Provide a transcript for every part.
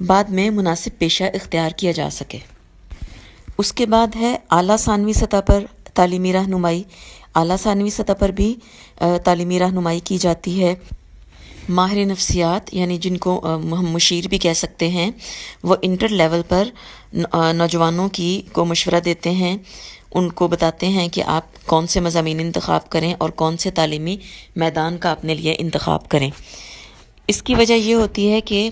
بعد میں مناسب پیشہ اختیار کیا جا سکے۔ اس کے بعد ہے اعلیٰ ثانوی سطح پر تعلیمی رہنمائی۔ اعلیٰ ثانوی سطح پر بھی تعلیمی رہنمائی کی جاتی ہے۔ ماہر نفسیات یعنی جن کو ہم مشیر بھی کہہ سکتے ہیں، وہ انٹر لیول پر نوجوانوں کو مشورہ دیتے ہیں، ان کو بتاتے ہیں کہ آپ کون سے مضامین انتخاب کریں اور کون سے تعلیمی میدان کا اپنے لیے انتخاب کریں۔ اس کی وجہ یہ ہوتی ہے کہ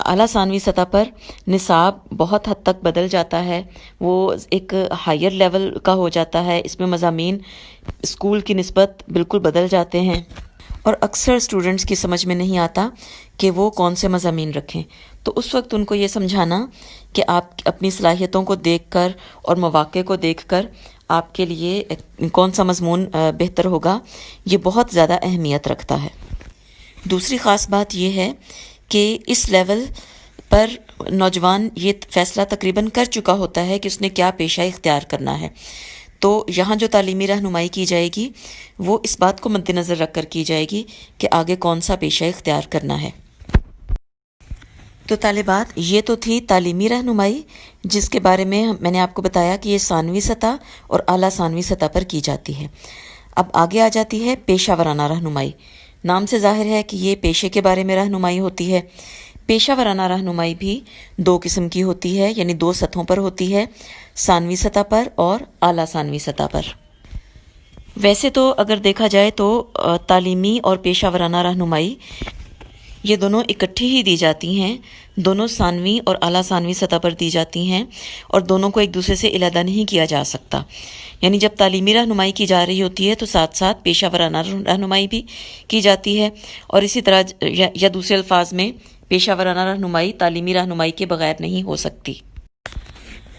اعلیٰ ثانوی سطح پر نصاب بہت حد تک بدل جاتا ہے، وہ ایک ہائر لیول کا ہو جاتا ہے، اس میں مضامین اسکول کی نسبت بالکل بدل جاتے ہیں، اور اکثر اسٹوڈنٹس کی سمجھ میں نہیں آتا کہ وہ کون سے مضامین رکھیں۔ تو اس وقت ان کو یہ سمجھانا کہ آپ اپنی صلاحیتوں کو دیکھ کر اور مواقع کو دیکھ کر آپ کے لیے کون سا مضمون بہتر ہوگا، یہ بہت زیادہ اہمیت رکھتا ہے۔ دوسری خاص بات یہ ہے کہ اس لیول پر نوجوان یہ فیصلہ تقریباً کر چکا ہوتا ہے کہ اس نے کیا پیشہ اختیار کرنا ہے، تو یہاں جو تعلیمی رہنمائی کی جائے گی وہ اس بات کو مد نظر رکھ کر کی جائے گی کہ آگے کون سا پیشہ اختیار کرنا ہے۔ تو طالبات، یہ تو تھی تعلیمی رہنمائی، جس کے بارے میں نے آپ کو بتایا کہ یہ ثانوی سطح اور اعلیٰ ثانوی سطح پر کی جاتی ہے۔ اب آگے آ جاتی ہے پیشہ ورانہ رہنمائی۔ نام سے ظاہر ہے کہ یہ پیشے کے بارے میں رہنمائی ہوتی ہے۔ پیشہ ورانہ رہنمائی بھی دو قسم کی ہوتی ہے، یعنی دو سطحوں پر ہوتی ہے، ثانوی سطح پر اور اعلیٰ ثانوی سطح پر۔ ویسے تو اگر دیکھا جائے تو تعلیمی اور پیشہ ورانہ رہنمائی یہ دونوں اکٹھی ہی دی جاتی ہیں، دونوں ثانوی اور اعلیٰ ثانوی سطح پر دی جاتی ہیں، اور دونوں کو ایک دوسرے سے علیحدہ نہیں کیا جا سکتا۔ یعنی جب تعلیمی رہنمائی کی جا رہی ہوتی ہے تو ساتھ ساتھ پیشہ ورانہ رہنمائی بھی کی جاتی ہے، اور اسی طرح یا دوسرے الفاظ میں پیشہ ورانہ رہنمائی تعلیمی رہنمائی کے بغیر نہیں ہو سکتی۔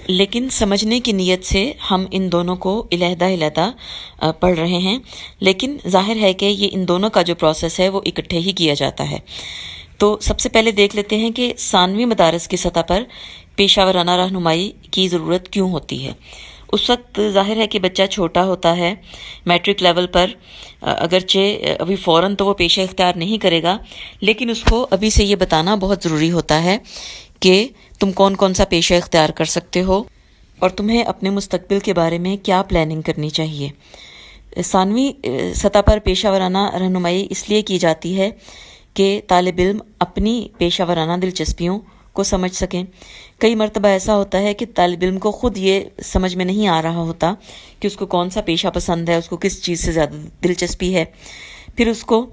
لیکن سمجھنے کی نیت سے ہم ان دونوں کو علیحدہ پڑھ رہے ہیں، لیکن ظاہر ہے کہ یہ ان دونوں کا جو پروسیس ہے وہ اکٹھے ہی کیا جاتا ہے۔ تو سب سے پہلے دیکھ لیتے ہیں کہ ثانوی مدارس کی سطح پر پیشہ ورانہ رہنمائی کی ضرورت کیوں ہوتی ہے۔ اس وقت ظاہر ہے کہ بچہ چھوٹا ہوتا ہے، میٹرک لیول پر اگرچہ ابھی فوراً تو وہ پیشہ اختیار نہیں کرے گا، لیکن اس کو ابھی سے یہ بتانا بہت ضروری ہوتا ہے کہ تم کون کون سا پیشہ اختیار کر سکتے ہو اور تمہیں اپنے مستقبل کے بارے میں کیا پلاننگ کرنی چاہیے۔ ثانوی سطح پر پیشہ ورانہ رہنمائی اس لیے کی جاتی ہے کہ طالب علم اپنی پیشہ ورانہ دلچسپیوں کو سمجھ سکیں۔ کئی مرتبہ ایسا ہوتا ہے کہ طالب علم کو خود یہ سمجھ میں نہیں آ رہا ہوتا کہ اس کو کون سا پیشہ پسند ہے، اس کو کس چیز سے زیادہ دلچسپی ہے، پھر اس کو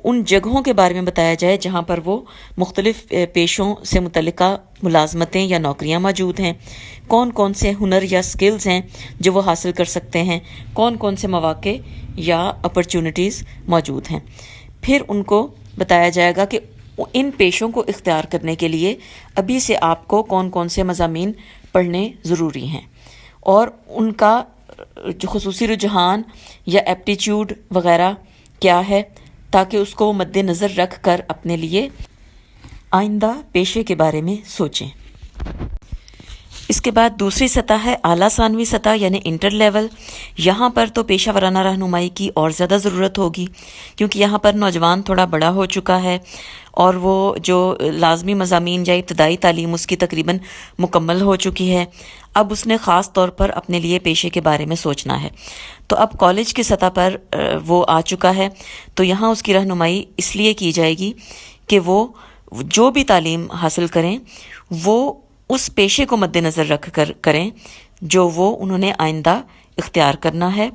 ان جگہوں کے بارے میں بتایا جائے جہاں پر وہ مختلف پیشوں سے متعلقہ ملازمتیں یا نوکریاں موجود ہیں، کون کون سے ہنر یا سکلز ہیں جو وہ حاصل کر سکتے ہیں، کون کون سے مواقع یا اپرچونٹیز موجود ہیں۔ پھر ان کو بتایا جائے گا کہ ان پیشوں کو اختیار کرنے کے لیے ابھی سے آپ کو کون کون سے مضامین پڑھنے ضروری ہیں، اور ان کا جو خصوصی رجحان یا ایپٹیچیوڈ وغیرہ کیا ہے، تاکہ اس کو مد نظر رکھ کر اپنے لیے آئندہ پیشے کے بارے میں سوچیں۔ اس کے بعد دوسری سطح ہے اعلیٰ ثانوی سطح یعنی انٹر لیول۔ یہاں پر تو پیشہ ورانہ رہنمائی کی اور زیادہ ضرورت ہوگی، کیونکہ یہاں پر نوجوان تھوڑا بڑا ہو چکا ہے اور وہ جو لازمی مضامین یا ابتدائی تعلیم اس کی تقریباً مکمل ہو چکی ہے۔ اب اس نے خاص طور پر اپنے لیے پیشے کے بارے میں سوچنا ہے، تو اب کالج کی سطح پر وہ آ چکا ہے، تو یہاں اس کی رہنمائی اس لیے کی جائے گی کہ وہ جو بھی تعلیم حاصل کریں وہ اس پیشے کو مد نظر رکھ کر کریں جو وہ انہوں نے آئندہ اختیار کرنا ہے،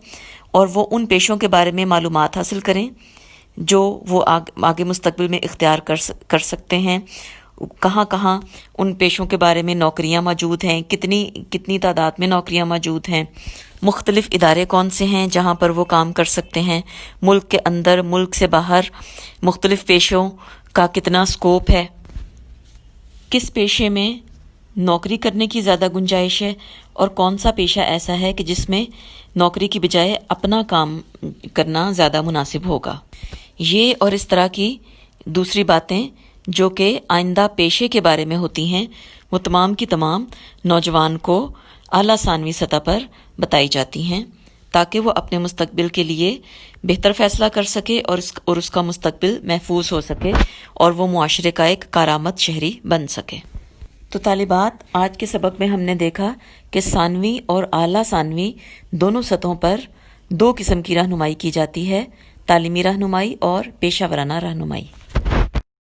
اور وہ ان پیشوں کے بارے میں معلومات حاصل کریں جو وہ آگے مستقبل میں اختیار کر سکتے ہیں، کہاں کہاں ان پیشوں کے بارے میں نوکریاں موجود ہیں، کتنی تعداد میں نوکریاں موجود ہیں، مختلف ادارے کون سے ہیں جہاں پر وہ کام کر سکتے ہیں، ملک کے اندر ملک سے باہر مختلف پیشوں کا کتنا سکوپ ہے، کس پیشے میں نوکری کرنے کی زیادہ گنجائش ہے، اور کون سا پیشہ ایسا ہے کہ جس میں نوکری کی بجائے اپنا کام کرنا زیادہ مناسب ہوگا۔ یہ اور اس طرح کی دوسری باتیں جو کہ آئندہ پیشے کے بارے میں ہوتی ہیں، وہ تمام کی تمام نوجوان کو اعلیٰ ثانوی سطح پر بتائی جاتی ہیں، تاکہ وہ اپنے مستقبل کے لیے بہتر فیصلہ کر سکے اور اس کا مستقبل محفوظ ہو سکے اور وہ معاشرے کا ایک کارآمد شہری بن سکے۔ تو طالبات، آج کے سبق میں ہم نے دیکھا کہ ثانوی اور اعلیٰ ثانوی دونوں سطحوں پر دو قسم کی رہنمائی کی جاتی ہے، تعلیمی رہنمائی اور پیشہ ورانہ رہنمائی۔